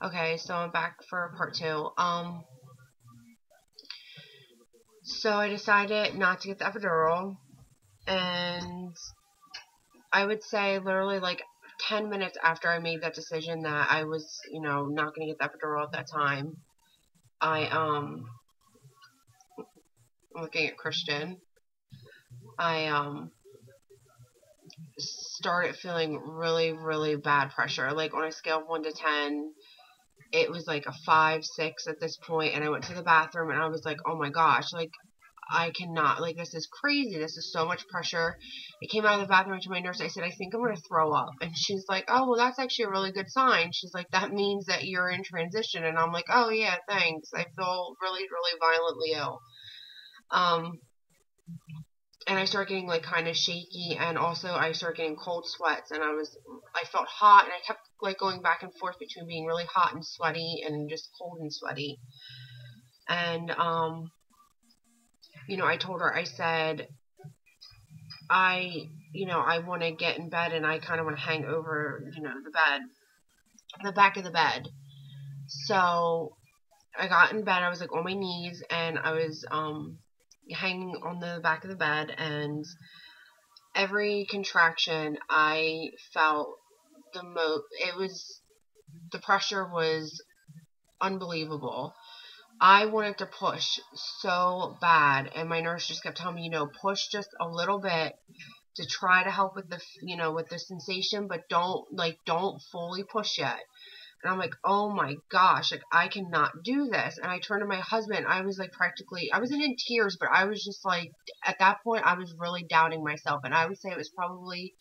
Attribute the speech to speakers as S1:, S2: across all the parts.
S1: Okay, so I'm back for part two. So I decided not to get the epidural, and I would say literally like 10 minutes after I made that decision that I was, not going to get the epidural at that time, I, looking at Christian, I, started feeling really, really bad pressure. Like on a scale of 1 to 10, it was like a 5, 6 at this point, and I went to the bathroom and I was like, oh my gosh, like, I cannot, like, this is crazy. This is so much pressure. I came out of the bathroom to my nurse. I said, I think I'm going to throw up. And she's like, oh, well, that's actually a really good sign. She's like, that means that you're in transition. And I'm like, oh, yeah, thanks. I feel really, really violently ill. And I started getting, like, kind of shaky. And also I started getting cold sweats. And I felt hot. And I kept, like, going back and forth between being really hot and sweaty and just cold and sweaty. And, I told her, I said, I want to get in bed and I kind of want to hang over, the back of the bed. So I got in bed, I was like on my knees and I was, hanging on the back of the bed, and every contraction I felt the pressure was unbelievable. I wanted to push so bad, and my nurse just kept telling me, push just a little bit to try to help with the sensation, but don't fully push yet. And I'm like, oh my gosh, like, I cannot do this. And I turned to my husband. I was like, I wasn't in tears, but I was just like, at that point, I was really doubting myself. And I would say it was probably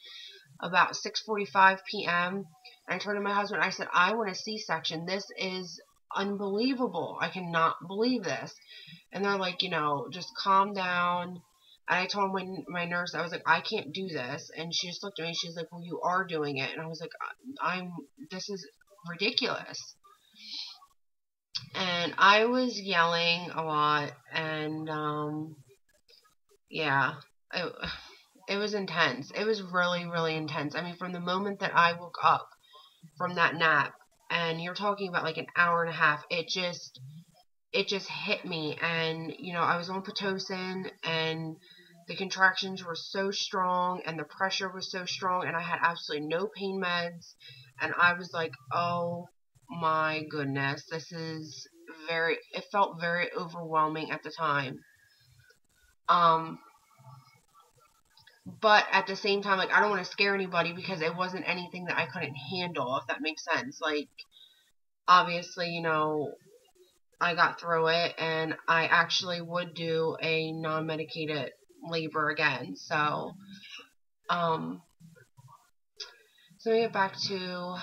S1: about 6:45 p.m. And I turned to my husband. I said, I want a C-section. This is unbelievable. I cannot believe this. And they're like, just calm down. And I told my nurse, I was like, I can't do this. And she just looked at me. She's like, well, you are doing it. And I was like, this is ridiculous. And I was yelling a lot. And, yeah, it was intense. It was really, really intense. I mean, from the moment that I woke up from that nap, and you're talking about like an hour and a half, it just hit me. And I was on Pitocin, and the contractions were so strong and the pressure was so strong, and I had absolutely no pain meds, and I was like, oh my goodness, it felt very overwhelming at the time. But at the same time, like, I don't want to scare anybody, because it wasn't anything that I couldn't handle, if that makes sense. Like, obviously, I got through it, and I actually would do a non-medicated labor again. So we get back to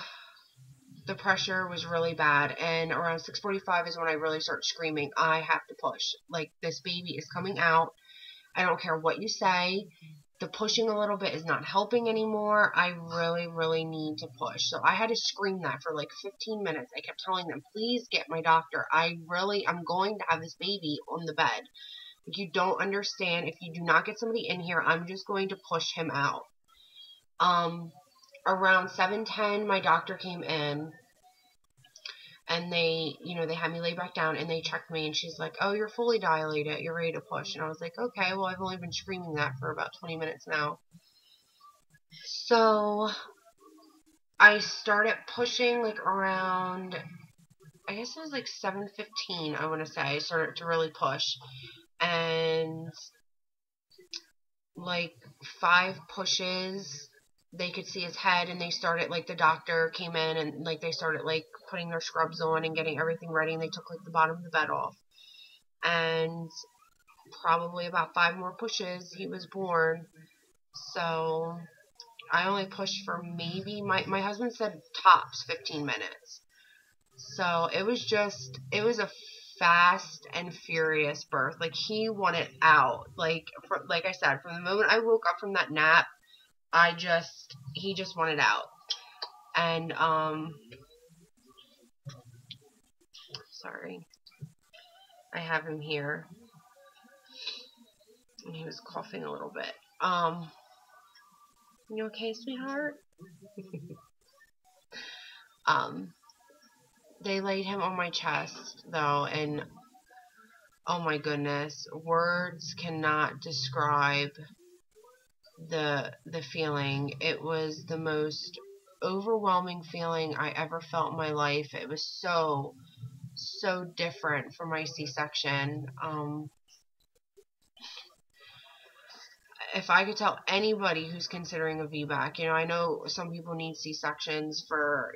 S1: the pressure was really bad, and around 6:45 is when I really start screaming, I have to push. Like, this baby is coming out. I don't care what you say. The pushing a little bit is not helping anymore. I really, really need to push. So I had to scream that for like 15 minutes. I kept telling them, please get my doctor. I'm going to have this baby on the bed. Like, you don't understand. If you do not get somebody in here, I'm just going to push him out. Around 7:10, my doctor came in. And they had me lay back down, and they checked me, and she's like, oh, you're fully dilated. You're ready to push. And I was like, okay, well, I've only been screaming that for about 20 minutes now. So I started pushing like around, I guess it was like 7:15, I want to say. I started to really push. And like 5 pushes, they could see his head, and they started, like, the doctor came in, and like they started like putting their scrubs on and getting everything ready, and they took like the bottom of the bed off. And probably about 5 more pushes, he was born. So I only pushed for maybe, my husband said tops 15 minutes. So it was a fast and furious birth. Like, he wanted out. Like I said, from the moment I woke up from that nap, he just wanted out. And, sorry, I have him here, and he was coughing a little bit. You okay, sweetheart? They laid him on my chest, though, and oh my goodness, words cannot describe the feeling. It was the most overwhelming feeling I ever felt in my life. It was so different from my C-section. If I could tell anybody who's considering a VBAC, I know some people need C-sections for,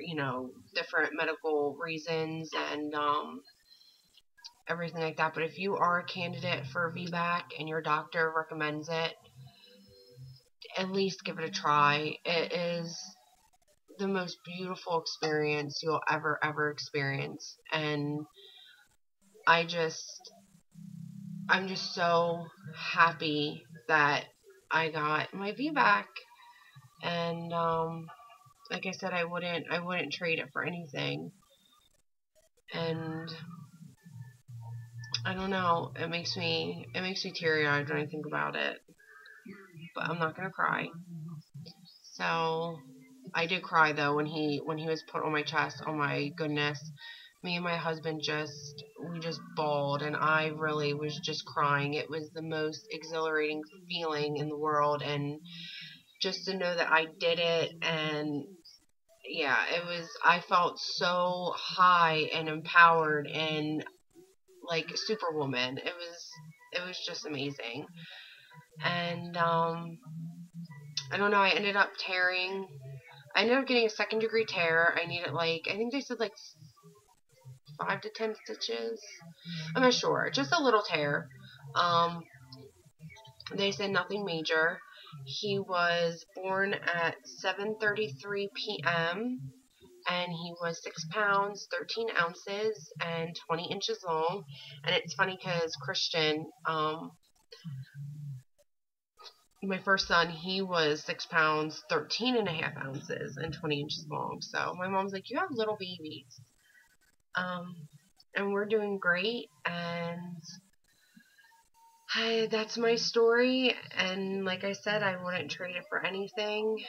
S1: different medical reasons and everything like that, but if you are a candidate for a VBAC and your doctor recommends it, at least give it a try. It is the most beautiful experience you'll ever experience, and I'm just so happy that I got my VBAC, and like I said, I wouldn't trade it for anything. And I don't know, it makes me teary-eyed when I think about it, but I'm not gonna cry. So I did cry though when he was put on my chest. Oh my goodness, me and my husband we just bawled, and I really was just crying. It was the most exhilarating feeling in the world, and just to know that I did it, and yeah, I felt so high and empowered and like Superwoman. It was just amazing. And I don't know, I ended up getting a second-degree tear. I think they said 5 to 10 stitches. I'm not sure. Just a little tear. They said nothing major. He was born at 7:33 p.m. and he was 6 pounds, 13 ounces, and 20 inches long. And it's funny because Christian, my first son, he was 6 pounds, 13 and a half ounces, and 20 inches long. So my mom's like, you have little babies. And we're doing great, and that's my story. And like I said, I wouldn't trade it for anything.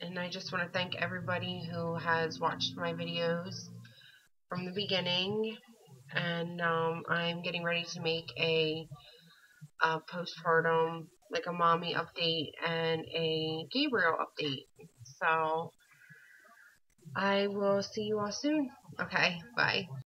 S1: And I just want to thank everybody who has watched my videos from the beginning. And I'm getting ready to make a postpartum, like a mommy update and a Gabriel update. So I will see you all soon. Okay, bye.